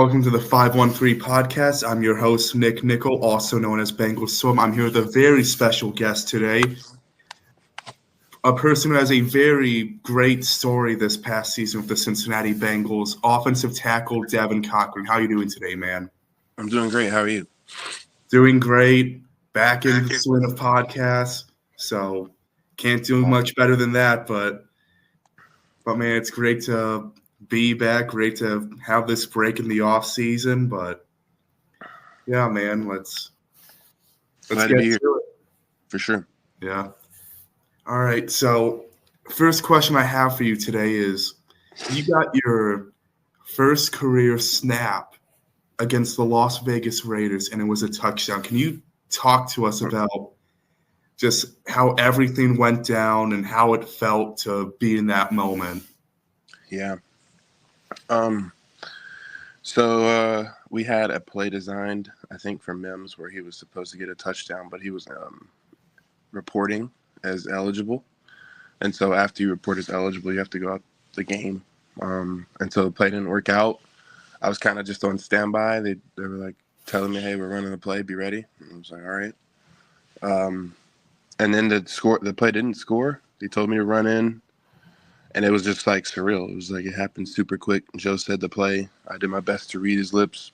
Welcome to the 513 podcast. I'm your host, Nick Nickel, also known as Bengal Swim. I'm here with a very special guest today, a person who has a very great story this past season with the Cincinnati Bengals, offensive tackle Devin Cochran. How are you doing today, man? I'm doing great. How are you? Doing great. Back in the swing of podcasts, so can't do much better than that. But man, it's great to be back. Great to have this break in the off season. But yeah, man, let's Glad get to be here to it. for sure. Yeah. All right. So, first question I have for you today is: you got your first career snap against the Las Vegas Raiders, and it was a touchdown. Can you talk to us about just how everything went down and how it felt to be in that moment? Yeah. So we had a play designed, I think, for Mims where he was supposed to get a touchdown, but he was reporting as eligible. And so after you report as eligible, you have to go out the game. And so the play didn't work out. I was kind of just on standby. They were like telling me, "Hey, we're running the play. Be ready." And I was like, "All right." And then the play didn't score. They told me to run in. And it was just like surreal. It was like it happened super quick. Joe said the play. I did my best to read his lips,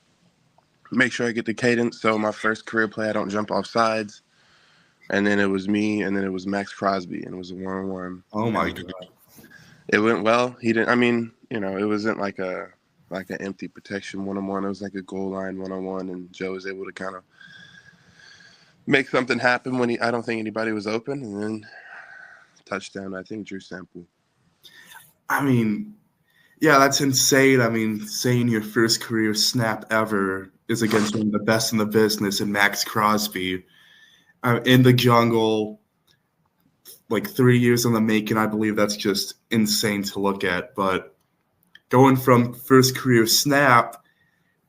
make sure I get the cadence. So my first career play, I don't jump off sides. And then it was me, and then it was Max Crosby, and it was a one-on-one. Oh my God. It went well. He didn't. I mean, it wasn't like an empty protection one-on-one. It was like a goal line one-on-one, and Joe was able to kind of make something happen when I don't think anybody was open, and then touchdown. I think Drew Sample. I mean, yeah, that's insane. I mean, saying your first career snap ever is against one of the best in the business and Max Crosby in the jungle, like 3 years in the making. I believe that's just insane to look at. But going from first career snap,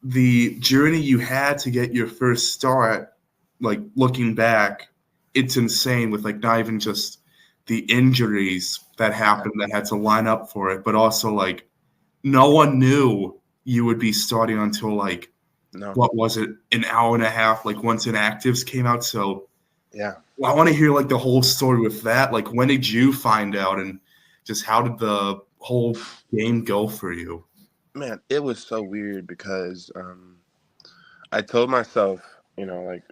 the journey you had to get your first start, like looking back, it's insane with like not even just the injuries that happened that had to line up for it, but also like no one knew you would be starting until like what was it, an hour and a half, like once inactives came out. So yeah, I want to hear like the whole story with that. Like when did you find out, and just how did the whole game go for you? Man, it was so weird because I told myself, like,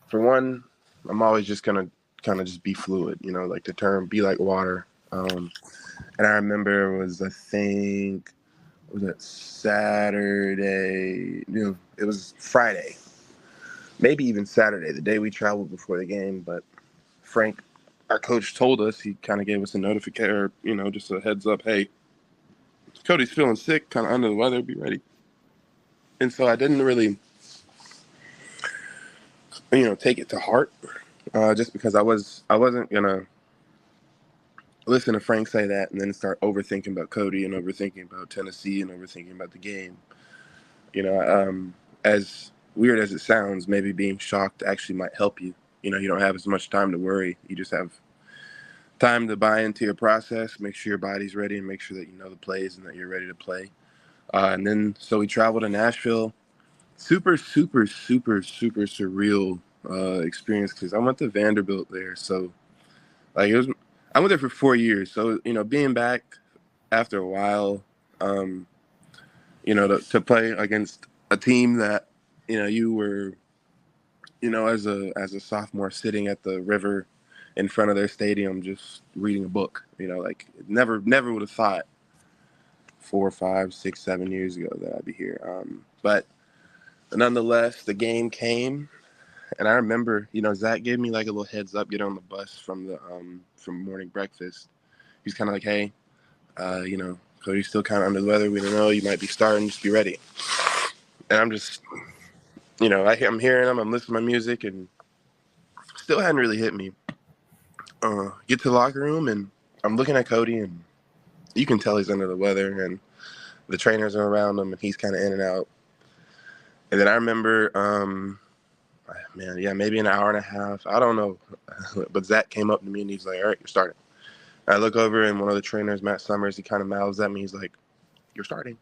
for one, I'm always just gonna kind of just be fluid, like the term "be like water." And I remember it was, I think, was it Saturday? It was Friday, maybe even Saturday, the day we traveled before the game. But Frank, our coach, told us, he kind of gave us a notification, just a heads up. Hey, Cody's feeling sick, kind of under the weather. Be ready. And so I didn't really, take it to heart, just because I wasn't gonna listen to Frank say that and then start overthinking about Cody and overthinking about Tennessee and overthinking about the game. As weird as it sounds, maybe being shocked actually might help you. You don't have as much time to worry. You just have time to buy into your process, make sure your body's ready, and make sure that you know the plays and that you're ready to play. And then, so we traveled to Nashville. Super, super, super, super surreal experience because I went to Vanderbilt there. So, like, I went there for 4 years. So, being back after a while, to play against a team that, you were, as a sophomore sitting at the river in front of their stadium, just reading a book, like never would have thought 4, 5, 6, 7 years ago that I'd be here. But nonetheless, the game came, and I remember, Zach gave me like a little heads up, get on the bus from morning breakfast. He's kind of like, hey, Cody's still kind of under the weather. We don't know. You might be starting. Just be ready. And I'm just, I'm hearing him. I'm listening to my music, and still hadn't really hit me. Get to the locker room, and I'm looking at Cody, and you can tell he's under the weather, and the trainers are around him, and he's kind of in and out. And then I remember, maybe an hour and a half. I don't know. But Zach came up to me, and he's like, all right, you're starting. I look over, and one of the trainers, Matt Summers, he kind of mouths at me. He's like, you're starting.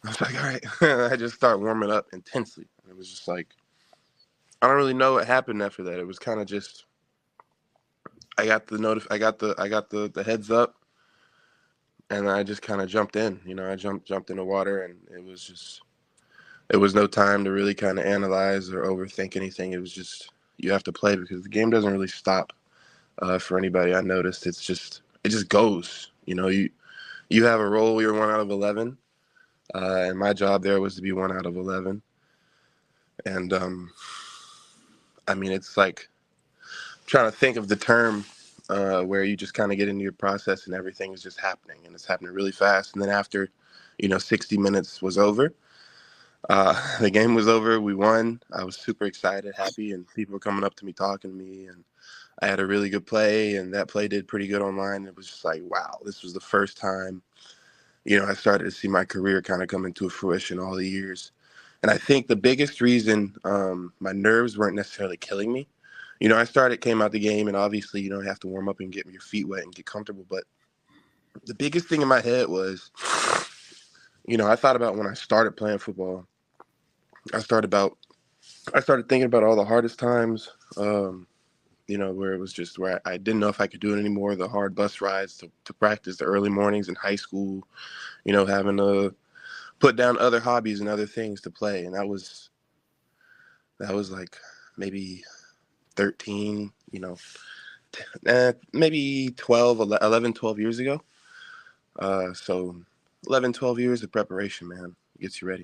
I was like, all right. I just started warming up intensely. It was just like, I don't really know what happened after that. It was kind of just, I got the heads up, and I just kind of jumped in. I jumped in the water, and it was no time to really kind of analyze or overthink anything. It was just, you have to play because the game doesn't really stop for anybody. I noticed it just goes. You have a role. You're 1 out of 11, and my job there was to be 1 out of 11. And I mean, it's like trying to think of the term where you just kind of get into your process and everything is just happening, and it's happening really fast. And then after 60 minutes was over, the game was over. We won. I was super excited, happy, and people were coming up to me, talking to me, and I had a really good play, and that play did pretty good online. It was just like, wow, this was the first time, I started to see my career kind of come into fruition all the years. And I think the biggest reason my nerves weren't necessarily killing me. Came out the game, and obviously, you have to warm up and get your feet wet and get comfortable. But the biggest thing in my head was, I thought about when I started playing football. I started thinking about all the hardest times, where it was just where I didn't know if I could do it anymore. The hard bus rides to practice, the early mornings in high school, having to put down other hobbies and other things to play. And that was like maybe 13, maybe 11, 12 years ago. So 11, 12 years of preparation, man, gets you ready.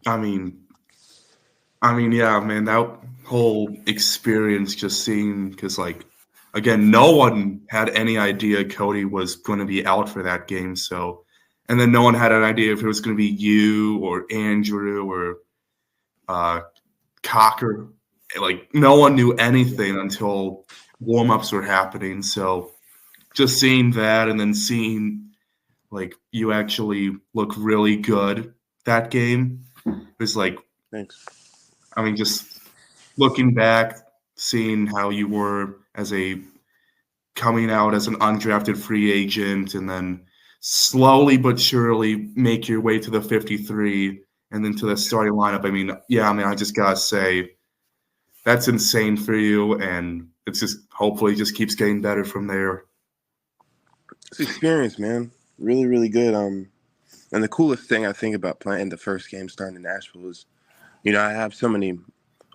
I mean, yeah, man, that whole experience just seemed, because, like, again, no one had any idea Cody was going to be out for that game. So, and then no one had an idea if it was going to be you or Andrew or Cocker. Like, no one knew anything until warm-ups were happening. So just seeing that, and then seeing, like, you actually look really good that game, it was like, Thanks. I mean, just looking back, seeing how you were coming out as an undrafted free agent, and then slowly but surely make your way to the 53 and then to the starting lineup. I mean, yeah, I just gotta say that's insane for you, and it's just hopefully just keeps getting better from there. It's experience, man. Really, really good. And the coolest thing I think about playing the first game starting in Nashville is, I have so many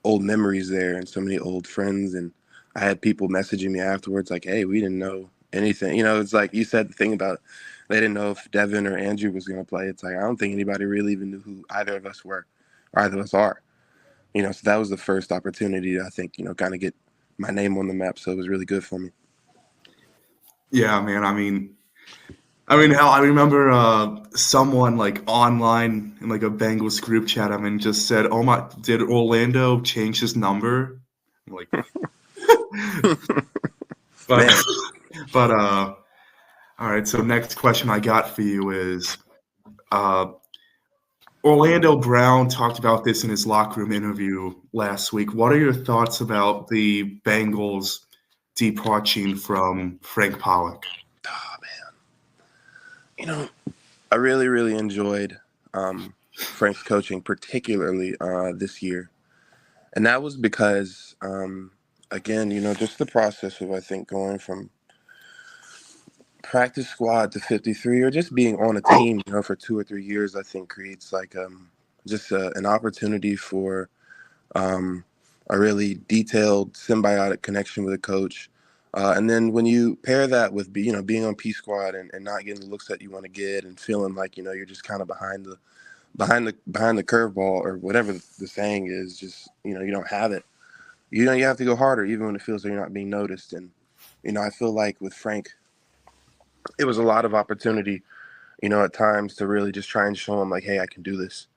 old memories there and so many old friends, and I had people messaging me afterwards like, hey, we didn't know anything. It's like you said, the thing about they didn't know if Devin or Andrew was going to play. It's like, I don't think anybody really even knew who either of us were or either of us are. So that was the first opportunity to, I think, kind of get my name on the map. So it was really good for me. Yeah, man. Hell, I remember someone, like, online in, like, a Bengals group chat, just said, "Oh my, did Orlando change his number?" I'm like, but Man. but all right. So next question I got for you is, Orlando Brown talked about this in his locker room interview last week. What are your thoughts about the Bengals departing from Frank Pollack? Oh, man. I really, really enjoyed Frank's coaching, particularly this year. And that was because, again, just the process of, I think, going from practice squad to 53 or just being on a team, for 2 or 3 years, I think creates like just an opportunity for a really detailed symbiotic connection with a coach. And then when you pair that with, being on P squad and not getting the looks that you want to get and feeling like, you're just kind of behind the curveball or whatever the saying is, just, you don't have it. You have to go harder even when it feels like you're not being noticed. And, I feel like with Frank, it was a lot of opportunity, at times to really just try and show him like, hey, I can do this.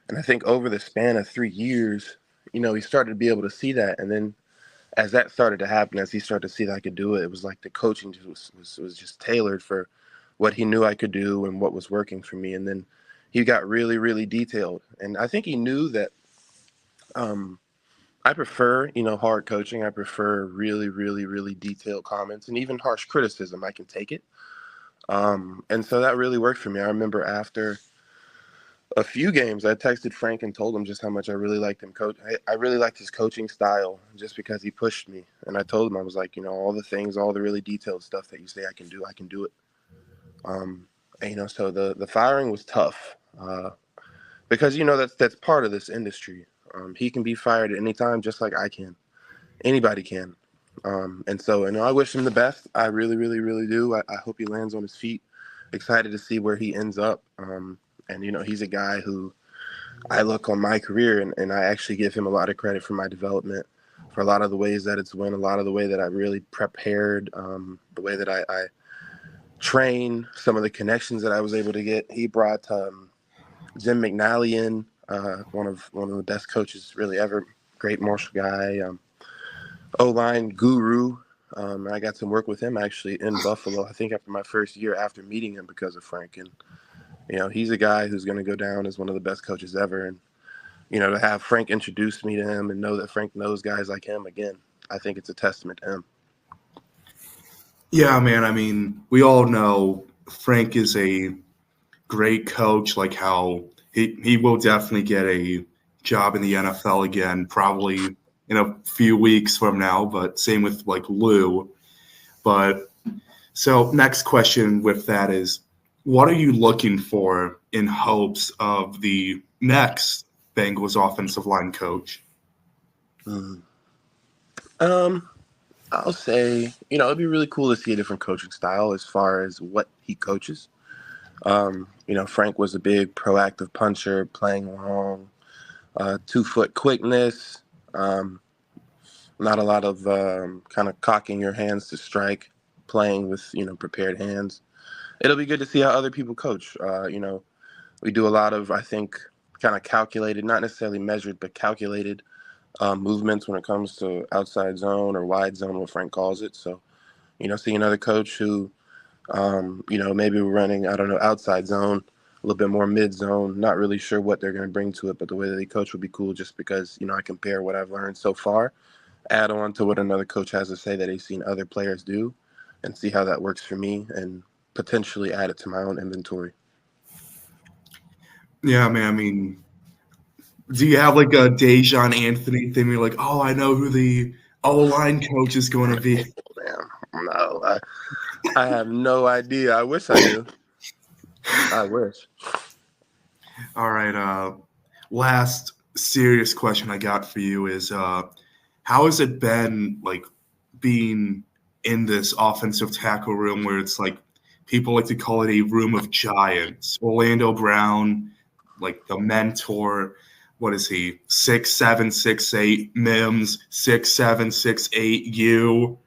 And I think over the span of 3 years, he started to be able to see that. And then as that started to happen, as he started to see that I could do it, it was like the coaching just was just tailored for what he knew I could do and what was working for me. And then he got really, really detailed. And I think he knew that I prefer, hard coaching. I prefer really, really, really detailed comments and even harsh criticism. I can take it. And so that really worked for me. I remember after a few games, I texted Frank and told him just how much I really liked him coach. I really liked his coaching style just because he pushed me. And I told him, I was like, all the things, all the really detailed stuff that you say I can do it. And, so the firing was tough because, that's part of this industry. He can be fired at any time, just like I can. Anybody can. And so, I wish him the best. I really, really, really do. I hope he lands on his feet. Excited to see where he ends up. And, he's a guy who I look on my career and I actually give him a lot of credit for my development, for a lot of the ways that it's went, a lot of the way that I really prepared, the way that I train, some of the connections that I was able to get. He brought Jim McNally in, one of the best coaches really ever, great Marshall guy, O-line guru. I got to work with him actually in Buffalo, I think after my first year after meeting him because of Frank. And, he's a guy who's going to go down as one of the best coaches ever. And, to have Frank introduce me to him and know that Frank knows guys like him, again, I think it's a testament to him. Yeah, man. I mean, we all know Frank is a great coach, like how he will definitely get a job in the NFL again, probably in a few weeks from now, but same with like Lou. But so next question with that is, what are you looking for in hopes of the next Bengals offensive line coach? I'll say, it'd be really cool to see a different coaching style as far as what he coaches. Frank was a big proactive puncher, playing long, 2-foot quickness, not a lot of kind of cocking your hands to strike, playing with, prepared hands. It'll be good to see how other people coach. We do a lot of, I think, kind of calculated, not necessarily measured, but calculated movements when it comes to outside zone or wide zone, what Frank calls it. So, see another coach who, maybe we're running, I don't know, outside zone, a little bit more mid zone, not really sure what they're going to bring to it, but the way that they coach would be cool just because, I compare what I've learned so far, add on to what another coach has to say that he's seen other players do and see how that works for me and potentially add it to my own inventory. Yeah, man. I mean, do you have like a Dejan Anthony thing where you're like, oh, I know who the O-line coach is going to be? Man, no, I have no idea. I wish I knew. I wish. All right. Last serious question I got for you is, how has it been like being in this offensive tackle room where it's like people like to call it a room of giants? Orlando Brown, like the mentor. What is he? 6'7", 6'8". Mims 6'7", 6'8". You,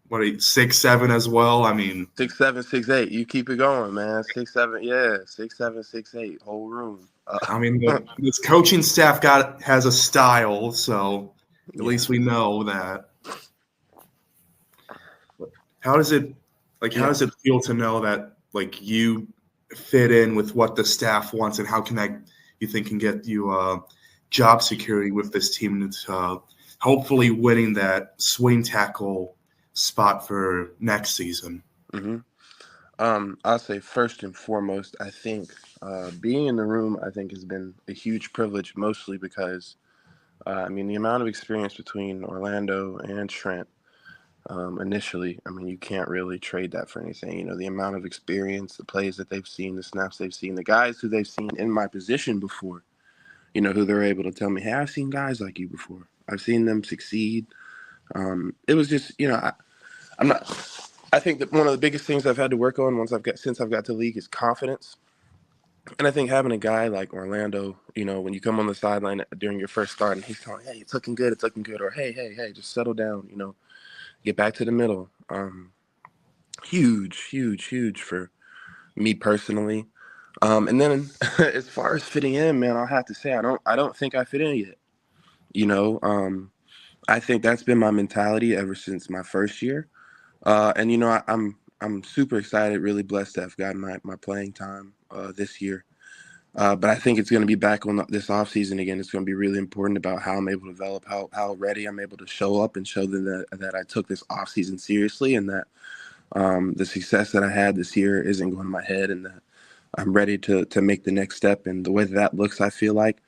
what are you, 6'7" as well? I mean, 6'7", 6'8". You keep it going, man. 6'7", yeah, 6'7", 6'8". Whole room. This coaching staff has a style, so at Yeah. least we know that. How does it How does it feel to know that like you fit in with what the staff wants, and how can that you think can get you job security with this team and hopefully winning that swing tackle spot for next season? Mm-hmm. I'll say first and foremost, I think being in the room, I think has been a huge privilege, mostly because, the amount of experience between Orlando and Trent initially, you can't really trade that for anything. The amount of experience, the plays that they've seen, the snaps they've seen, the guys who they've seen in my position before, who they're able to tell me, hey, I've seen guys like you before. I've seen them succeed. It was just, I'm not. I think that one of the biggest things I've had to work on since I've got to the league is confidence. And I think having a guy like Orlando, when you come on the sideline during your first start and he's telling, hey, it's looking good, or hey, just settle down, get back to the middle. Huge, huge, huge for me personally. And then as far as fitting in, man, I'll have to say I don't think I fit in yet. I think that's been my mentality ever since my first year. And I'm super excited, really blessed to have gotten my playing time this year. But I think it's going to be back on this offseason again. It's going to be really important about how I'm able to develop, how ready I'm able to show up and show them that I took this offseason seriously and that The success that I had this year isn't going to my head, and that I'm ready to make the next step. And the way that looks, I feel like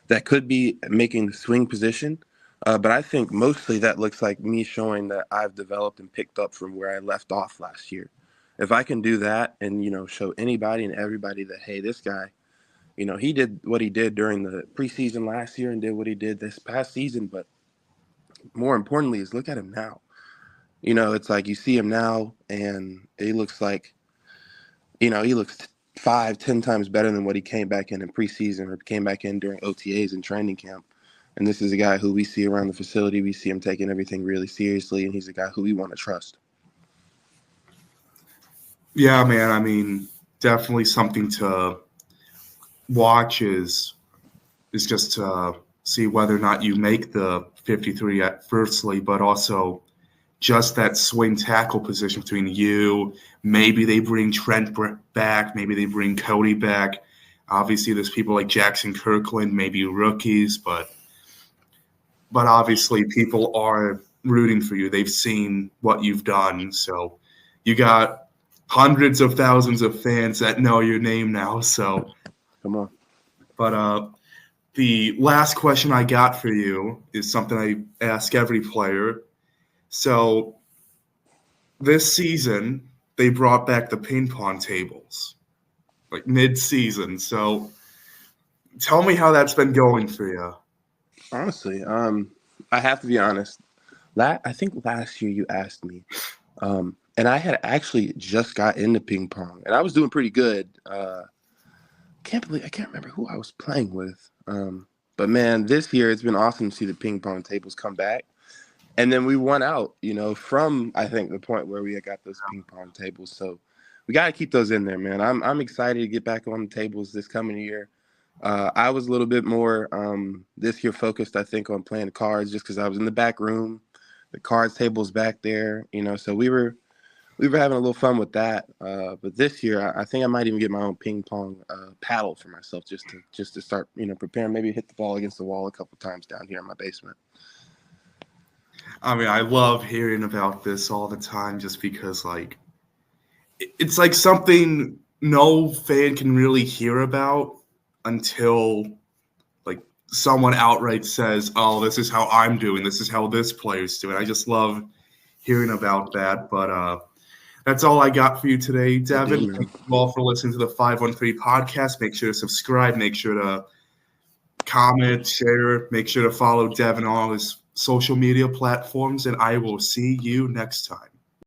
that could be making the swing position. But I think mostly that looks like me showing that I've developed and picked up from where I left off last year. If I can do that and, show anybody and everybody that, hey, this guy, he did what he did during the preseason last year and did what he did this past season. But more importantly is look at him now. It's like you see him now and he looks like, he looks 5, 10 times better than what he came back in preseason or came back in during OTAs and training camp. And this is a guy who we see around the facility. We see him taking everything really seriously, and he's a guy who we want to trust. Yeah, man. I mean, definitely something to watch is just to see whether or not you make the 53 at firstly, but also just that swing tackle position between you. Maybe they bring Trent back. Maybe they bring Cody back. Obviously, there's people like Jackson Kirkland, maybe rookies, but obviously people are rooting for you. They've seen what you've done. So you got hundreds of thousands of fans that know your name now. So come on. But the last question I got for you is something I ask every player. So this season, they brought back the ping pong tables, like mid-season. So tell me how that's been going for you. Honestly, I have to be honest. I think last year you asked me, and I had actually just got into ping pong, and I was doing pretty good. I can't remember who I was playing with. But man, this year it's been awesome to see the ping pong tables come back. And then we won out, from I think the point where we had got those ping pong tables. So we got to keep those in there, man. I'm excited to get back on the tables this coming year. I was a little bit more this year focused, I think, on playing cards just because I was in the back room. The cards table's back there, so we were having a little fun with that. But this year, I think I might even get my own ping pong paddle for myself just to start, preparing. Maybe hit the ball against the wall a couple times down here in my basement. I mean, I love hearing about this all the time just because, like, it's like something no fan can really hear about until, like, someone outright says, oh, this is how I'm doing. This is how this player's doing. I just love hearing about that. But that's all I got for you today, Devin. Thank you all for listening to the 513 podcast. Make sure to subscribe. Make sure to comment, share. Make sure to follow Devin on all his social media platforms. And I will see you next time.